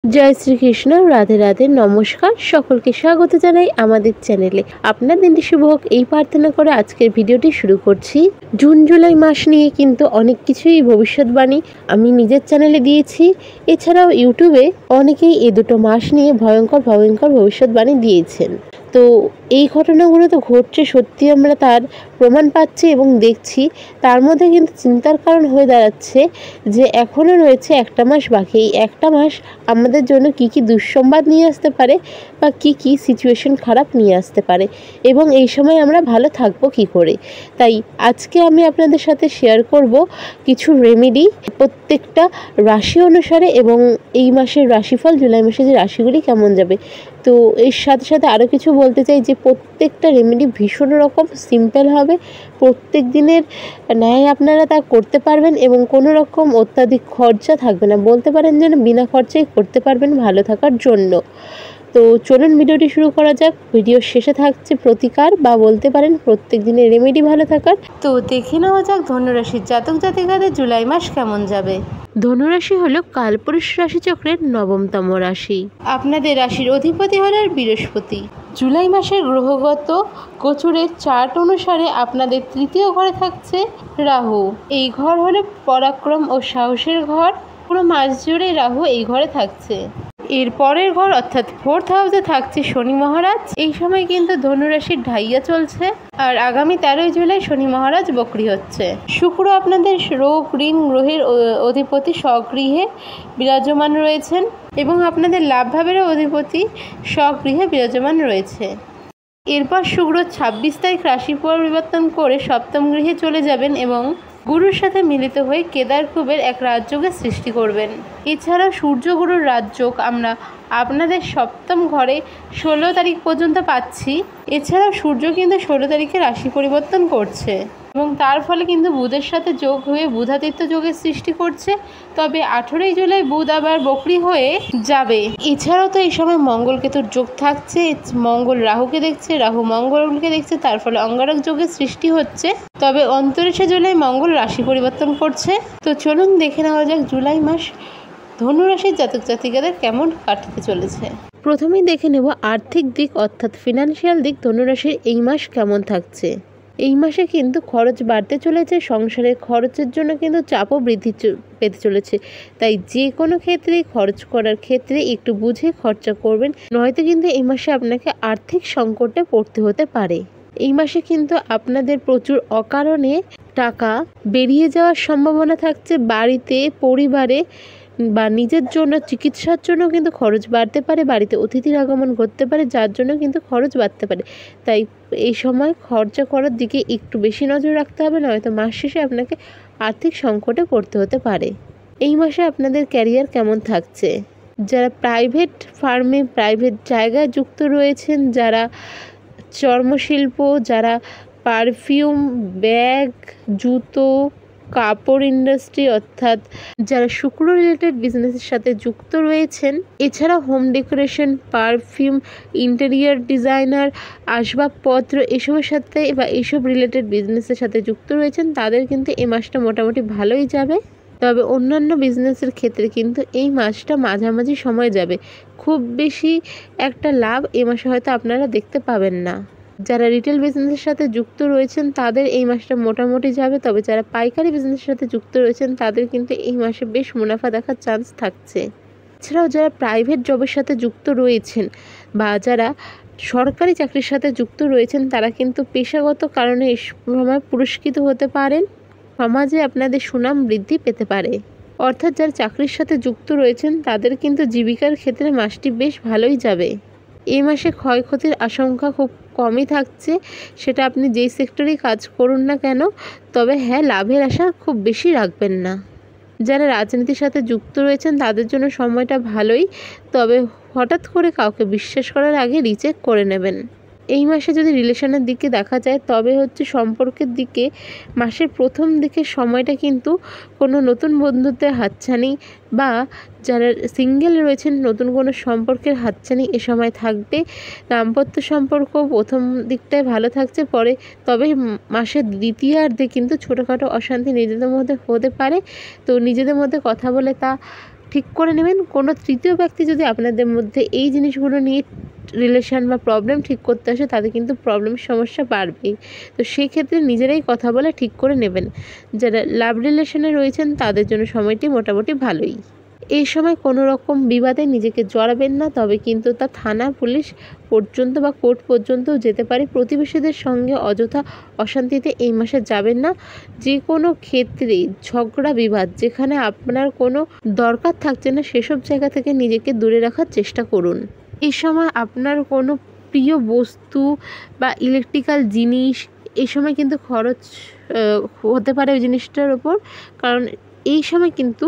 জয় শ্রীকৃষ্ণ, রাধে রাধে, নমস্কার। সকলকে স্বাগত জানাই আমাদের চ্যানেলে। আপনার দিনটি শুভ হোক এই প্রার্থনা করে আজকের ভিডিওটি শুরু করছি। জুন জুলাই মাস নিয়ে কিন্তু অনেক কিছুই ভবিষ্যৎবাণী আমি নিজের চ্যানেলে দিয়েছি। এছাড়াও ইউটিউবে অনেকেই এই দুটো মাস নিয়ে ভয়ঙ্কর ভবিষ্যৎবাণী দিয়েছেন। তো এই ঘটনাগুলো তো ঘটছে, সত্যি আমরা তার প্রমাণ পাচ্ছি এবং দেখছি। তার মধ্যে কিন্তু চিন্তার কারণ হয়ে দাঁড়াচ্ছে যে এখনও রয়েছে একটা মাস বাকি। এই একটা মাস আমাদের জন্য কি কি দুঃসংবাদ নিয়ে আসতে পারে বা কি কি সিচুয়েশন খারাপ নিয়ে আসতে পারে, এবং এই সময় আমরা ভালো থাকবো কি করে। তাই আজকে আমি আপনাদের সাথে শেয়ার করব কিছু রেমেডি প্রত্যেকটা রাশি অনুসারে, এবং এই মাসের রাশিফল, জুলাই মাসে যে রাশিগুলি কেমন যাবে। তো এর সাথে সাথে আরও কিছু বলতে চাই যে প্রত্যেকটা রেমেডি ভীষণ রকম সিম্পল হবে। প্রত্যেক দিনের ন্যায় আপনারা তা করতে পারবেন এবং কোনো রকম অত্যাধিক খরচা থাকবে না। বলতে পারেন যেন বিনা খরচায় করতে পারবেন ভালো থাকার জন্য। তো চলুন ভিডিওটি শুরু করা যাক। ভিডিওর শেষে থাকছে প্রতিকার বা বলতে পারেন প্রত্যেক দিনের রেমেডি ভালো থাকার। তো দেখে নেওয়া যাক ধনুরাশির জাতক জাতিকাদের জুলাই মাস কেমন যাবে। ধনুরাশি হলো কালপুরুষ রাশিচক্রের 9তম রাশি। আপনাদের রাশির অধিপতি হলেন বৃহস্পতি। জুলাই মাসের গ্রহগত গোচরের চার্ট অনুসারে আপনাদের তৃতীয় ঘরে থাকছে রাহু। এই ঘর হলো পরাক্রম ও সাহসের ঘর। পুরো মাস জুড়ে রাহু এই ঘরে থাকছে। এর পরের ঘর অর্থাৎ 4th হাউসে থাকছে শনি মহারাজ। এই সময় কিন্তু ধনুরাশির ঢাইয়া চলছে, আর আগামী 13ই জুলাই শনি মহারাজ বক্রী হচ্ছে। শুক্র আপনাদের রোগ ঋণ গ্রহের অধিপতি স্বগৃহে বিরাজমান রয়েছেন, এবং আপনাদের লাভ ভাবেরও অধিপতি স্বগৃহে বিরাজমান রয়েছে। এরপর শুক্র 26 তারিখ রাশি পরিবর্তন করে 7ম গৃহে চলে যাবেন এবং গুরুর সাথে মিলিত হয়ে কেদার কুবের এক রাজযোগের সৃষ্টি করবেন। এছাড়া সূর্য গুরুর রাজযোগ আমরা আপনাদের 7ম ঘরে 16 তারিখ পর্যন্ত পাচ্ছি। এছাড়াও সূর্য কিন্তু 16 তারিখে রাশি পরিবর্তন করছে, এবং তার ফলে কিন্তু বুধের সাথে যোগ হয়ে বুধাদিত্য যোগের সৃষ্টি করছে। তবে 18ই জুলাই বুধ আবার বক্রী হয়ে যাবে। এছাড়াও তো এই সময় মঙ্গল কেতুর যোগ থাকছে। মঙ্গল রাহুকে দেখছে, রাহু মঙ্গলকে দেখছে, তার ফলে অঙ্গারক যোগের সৃষ্টি হচ্ছে। তবে 29শে জুলাই মঙ্গল রাশি পরিবর্তন করছে। তো চলুন দেখে নেওয়া যাক জুলাই মাস ধনুরাশির জাতক জাতিকাদের কেমন কাটতে চলেছে। প্রথমেই দেখে নেব আর্থিক দিক অর্থাৎ ফিনান্সিয়াল দিক। ধনুরাশির এই মাস কেমন থাকছে। এই মাসে কিন্তু খরচ বাড়তে চলেছে। সংসারের খরচের জন্য কিন্তু চাপও বৃদ্ধি পেতে চলেছে। তাই যে কোনো ক্ষেত্রেই খরচ করার ক্ষেত্রে একটু বুঝে খরচা করবেন, নয়তো কিন্তু এই মাসে আপনাকে আর্থিক সংকটে পড়তে হতে পারে। এই মাসে কিন্তু আপনাদের প্রচুর অকারণে টাকা বেরিয়ে যাওয়ার সম্ভাবনা থাকছে। বাড়িতে, পরিবারে বা নিজের জন্য চিকিৎসার জন্য কিন্তু খরচ বাড়তে পারে। বাড়িতে অতিথির আগমন ঘটতে পারে, যার জন্য কিন্তু খরচ বাড়তে পারে। তাই এই সময় খরচা করার দিকে একটু বেশি নজর রাখতে হবে, নয়তো মাস শেষে আপনাকে আর্থিক সংকটে পড়তে হতে পারে। এই মাসে আপনাদের ক্যারিয়ার কেমন থাকছে। যারা প্রাইভেট ফার্মে, প্রাইভেট জায়গায় যুক্ত রয়েছেন, যারা চর্মশিল্প, যারা পারফিউম, ব্যাগ, জুতো, কাপড় ইন্ডাস্ট্রি অর্থাৎ যারা শুক্র রিলেটেড বিজনেসের সাথে যুক্ত রয়েছেন, এছাড়া home decoration, perfume, interior designer, আসবাবপত্র এসবের সাথে বা এইসব রিলেটেড বিজনেসের সাথে যুক্ত রয়েছেন, তাদের কিন্তু এই মাসটা মোটামুটি ভালোই যাবে। তবে অন্যান্য বিজনেসের ক্ষেত্রে কিন্তু এই মাসটা মাঝামাঝি সময় যাবে। খুব বেশি একটা লাভ এই মাসে হয়তো আপনারা দেখতে পাবেন না। যারা রিটেল বিজনেসের সাথে যুক্ত রয়েছেন তাদের এই মাসটা মোটামুটি যাবে। তবে যারা পাইকারি বিজনেসের সাথে যুক্ত রয়েছেন তাদের কিন্তু এই মাসে বেশ মুনাফা দেখার চান্স থাকছে। এছাড়াও যারা প্রাইভেট জবের সাথে যুক্ত রয়েছেন বা যারা সরকারি চাকরির সাথে যুক্ত রয়েছেন, তারা কিন্তু পেশাগত কারণে এই সময় পুরস্কৃত হতে পারেন। সমাজে আপনাদের সুনাম বৃদ্ধি পেতে পারে। অর্থাৎ যারা চাকরির সাথে যুক্ত রয়েছেন তাদের কিন্তু জীবিকার ক্ষেত্রে মাসটি বেশ ভালোই যাবে। এই মাসে ক্ষয়ক্ষতির আশঙ্কা খুব কমই থাকছে, সেটা আপনি যেই সেক্টরেই কাজ করুন না কেন। তবে হ্যাঁ, লাভের আশা খুব বেশি রাখবেন না। যারা রাজনীতির সাথে যুক্ত রয়েছেন তাদের জন্য সময়টা ভালোই, তবে হঠাৎ করে কাউকে বিশ্বাস করার আগে রিচেক করে নেবেন। এই মাসে যদি রিলেশনের দিকে দেখা যায়, তবে হচ্ছে সম্পর্কের দিকে মাসের প্রথম দিকের সময়টা কিন্তু কোনো নতুন বন্ধুত্বের হাতছানি বা যারা সিঙ্গেল রয়েছেন নতুন কোনো সম্পর্কের হাতছানি এ সময় থাকবে। দাম্পত্য সম্পর্ক প্রথম দিকটায় ভালো থাকছে, পরে তবে মাসের দ্বিতীয়ার্ধে কিন্তু ছোটোখাটো অশান্তি নিজেদের মধ্যে হতে পারে। তো নিজেদের মধ্যে কথা বলে তা ঠিক করে নেবেন। কোনো তৃতীয় ব্যক্তি যদি আপনাদের মধ্যে এই জিনিসগুলো নিয়ে রিলেশন বা প্রবলেম ঠিক করতে আসে, তাদের কিন্তু প্রবলেমের সমস্যা বাড়বেই। তো সেই ক্ষেত্রে নিজেরাই কথা বলে ঠিক করে নেবেন। যারা লাভ রিলেশনে রয়েছেন তাদের জন্য সময়টি মোটামুটি ভালোই। এই সময় কোনো রকম বিবাদে নিজেকে জড়াবেন না, তবে কিন্তু তা থানা পুলিশ পর্যন্ত বা কোর্ট পর্যন্তও যেতে পারে। প্রতিবেশীদের সঙ্গে অযথা অশান্তিতে এই মাসে যাবেন না। যে কোনো ক্ষেত্রে ঝগড়া বিবাদ যেখানে আপনার কোনো দরকার থাকছে না, সেসব জায়গা থেকে নিজেকে দূরে রাখার চেষ্টা করুন। এই সময় আপনার কোনো প্রিয় বস্তু বা ইলেকট্রিক্যাল জিনিস এই সময় কিন্তু খরচ হতে পারে ওই জিনিসটার ওপর, কারণ এই সময় কিন্তু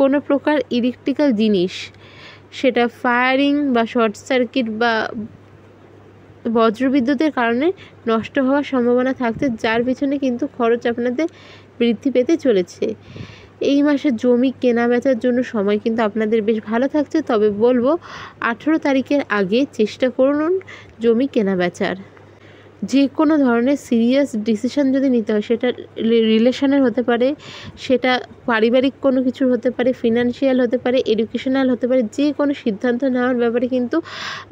কোনো প্রকার ইলেকট্রিক্যাল জিনিস, সেটা ফায়ারিং বা শর্ট সার্কিট বা বজ্রবিদ্যুতের কারণে নষ্ট হওয়ার সম্ভাবনা থাকছে, যার পিছনে কিন্তু খরচ আপনাদের বৃদ্ধি পেতে চলেছে। এই মাসে জমি কেনা বেচার জন্য সময় কিন্তু আপনাদের বেশ ভালো থাকছে, তবে বলবো 18 তারিখের আগে চেষ্টা করুন জমি কেনা বেচার। যে কোনো ধরনের সিরিয়াস ডিসিশন যদি নিতে হয়, সেটা রিলেশনের হতে পারে, সেটা পারিবারিক কোনো কিছুর হতে পারে, ফিনান্সিয়াল হতে পারে, এডুকেশনাল হতে পারে, যে কোনো সিদ্ধান্ত নেওয়ার ব্যাপারে কিন্তু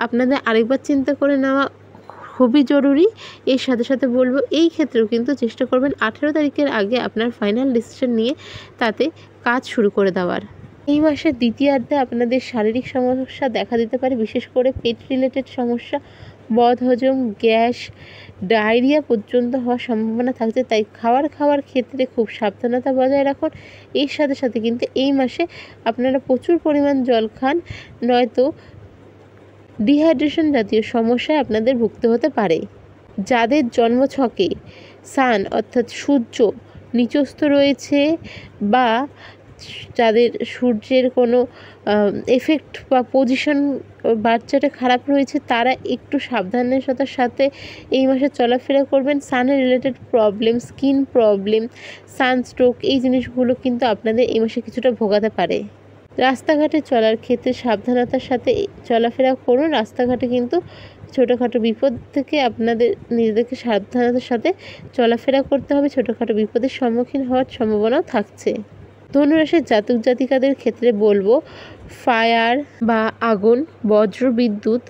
আপনাদের আরেকবার চিন্তা করে নেওয়া খুবই জরুরি। এর সাথে সাথে বলবো এই ক্ষেত্রেও কিন্তু চেষ্টা করবেন 18 তারিখের আগে আপনার ফাইনাল ডিসিশন নিয়ে তাতে কাজ শুরু করে দেওয়ার। এই মাসের দ্বিতীয়ার্ধে আপনাদের শারীরিক সমস্যা দেখা দিতে পারে, বিশেষ করে পেট রিলেটেড সমস্যা, বদহজম, গ্যাস, ডায়রিয়া পর্যন্ত হওয়ার সম্ভাবনা থাকছে। তাই খাওয়ার ক্ষেত্রে খুব সাবধানতা বজায় রাখুন। এর সাথে সাথে কিন্তু এই মাসে আপনারা প্রচুর পরিমাণ জল খান, নয়তো ডিহাইড্রেশন জাতীয় সমস্যায় আপনাদের ভুগতে হতে পারে। যাদের জন্মছকে সান অর্থাৎ সূর্য নিচস্থ রয়েছে বা যাদের সূর্যের কোনো এফেক্ট বা পজিশন বাচ্চাটা খারাপ রয়েছে, তারা একটু সাবধানতার সাথে এই মাসে চলাফেরা করবেন। সানের related problem, skin problem, sunstroke এই জিনিসগুলো কিন্তু আপনাদের এই মাসে কিছুটা ভোগাতে পারে। রাস্তাঘাটে চলার ক্ষেত্রে সাবধানতার সাথে চলাফেরা করুন। রাস্তাঘাটে কিন্তু ছোটোখাটো বিপদ থেকে আপনাদের নিজেদেরকে সাবধানতার সাথে চলাফেরা করতে হবে। ছোটোখাটো বিপদের সম্মুখীন হওয়ার সম্ভাবনাও থাকছে। ধনুরাশির জাতক জাতিকাদের ক্ষেত্রে বলবো ফায়ার বা আগুন, বজ্র বিদ্যুৎ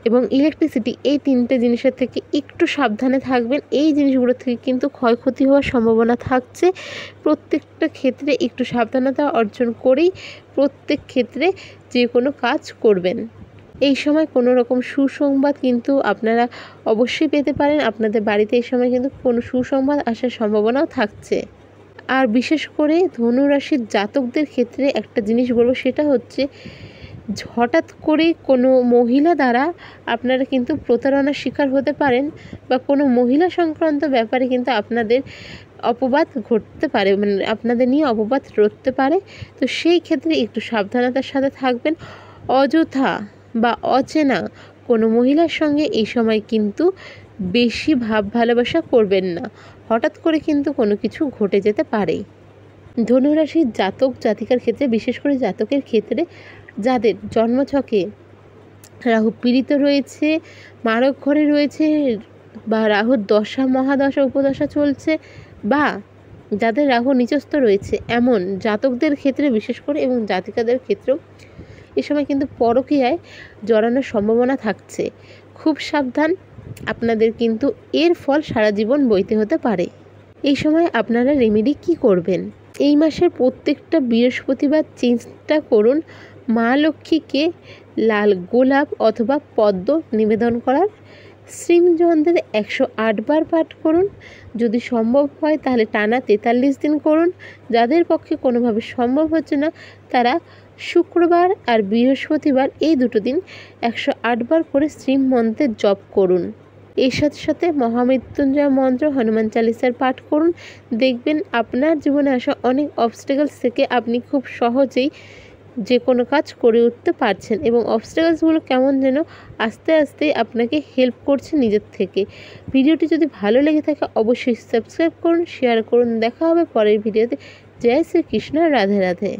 এবং ইলেকট্রিসিটি এই তিনটে জিনিসের থেকে একটু সাবধানে থাকবেন। এই জিনিসগুলো থেকে কিন্তু ক্ষয়ক্ষতি হওয়ার সম্ভাবনা থাকছে। প্রত্যেকটা ক্ষেত্রে একটু সাবধানতা অর্জন করেই প্রত্যেক ক্ষেত্রে যে কোনো কাজ করবেন। এই সময় কোনো রকম সুসংবাদ কিন্তু আপনারা অবশ্যই পেতে পারেন। আপনাদের বাড়িতে এই সময় কিন্তু কোনো সুসংবাদ আসার সম্ভাবনাও থাকছে। আর বিশেষ করে ধনুরাশির জাতকদের ক্ষেত্রে একটা জিনিস বলবো, সেটা হচ্ছে হঠাৎ করে কোনো মহিলা দ্বারা আপনারা কিন্তু প্রতারণার শিকার হতে পারেন, বা কোনো মহিলা সংক্রান্ত ব্যাপারে কিন্তু আপনাদের অপবাদ ঘটতে পারে, মানে আপনাদের নিয়ে অপবাদ রটতে পারে। তো সেই ক্ষেত্রে একটু সাবধানতার সাথে থাকবেন। অযথা বা অচেনা কোনো মহিলার সঙ্গে এই সময় কিন্তু বেশি ভাব ভালোবাসা করবেন না, হঠাৎ করে কিন্তু কোনো কিছু ঘটে যেতে পারে। ধনুরাশির জাতক জাতিকার ক্ষেত্রে, বিশেষ করে জাতকের ক্ষেত্রে যাদের জন্মছকে রাহু পীড়িত রয়েছে, মারক ঘরে রয়েছে, বা রাহুর দশা মহাদশা উপদশা চলছে, বা যাদের রাহু নিচস্থ রয়েছে, এমন জাতকদের ক্ষেত্রে বিশেষ করে এবং জাতিকাদের ক্ষেত্রেও এ সময় কিন্তু পরকীয়ায় জড়ানোর সম্ভাবনা থাকছে। খুব সাবধান, আপনাদের কিন্তু এর ফল সারা জীবন বইতে হতে পারে। এই সময় আপনারা রেমেডি কি করবেন? এই মাসের প্রত্যেকটা বৃহস্পতিবার চেষ্টা করুন মা লক্ষ্মীকে লাল গোলাপ অথবা পদ্ম নিবেদন করার। শ্রীমযন্ত্রের 108 বার পাঠ করুন। যদি সম্ভব হয় তাহলে টানা 43 দিন করুন। যাদের পক্ষে কোনোভাবে সম্ভব হচ্ছে না, তারা শুক্রবার আর বৃহস্পতিবার এই দুটো দিন 108 বার করে শ্রীমন্ত্রের জপ করুন। এর সাথে সাথে মহামৃত্যুঞ্জয় মন্ত্র, হনুমান চালিসার পাঠ করুন। দেখবেন আপনার জীবনে আসা অনেক অবস্টেকলস থেকে আপনি খুব সহজেই যে কোনো কাজ করে উঠতে পারছেন, এবং অবস্টেকলসগুলো কেমন যেন আস্তে আস্তে আপনাকে হেল্প করছে নিজের থেকে। ভিডিওটি যদি ভালো লেগে থাকে অবশ্যই সাবস্ক্রাইব করুন, শেয়ার করুন। দেখা হবে পরের ভিডিওতে। জয় শ্রীকৃষ্ণ, রাধে রাধে।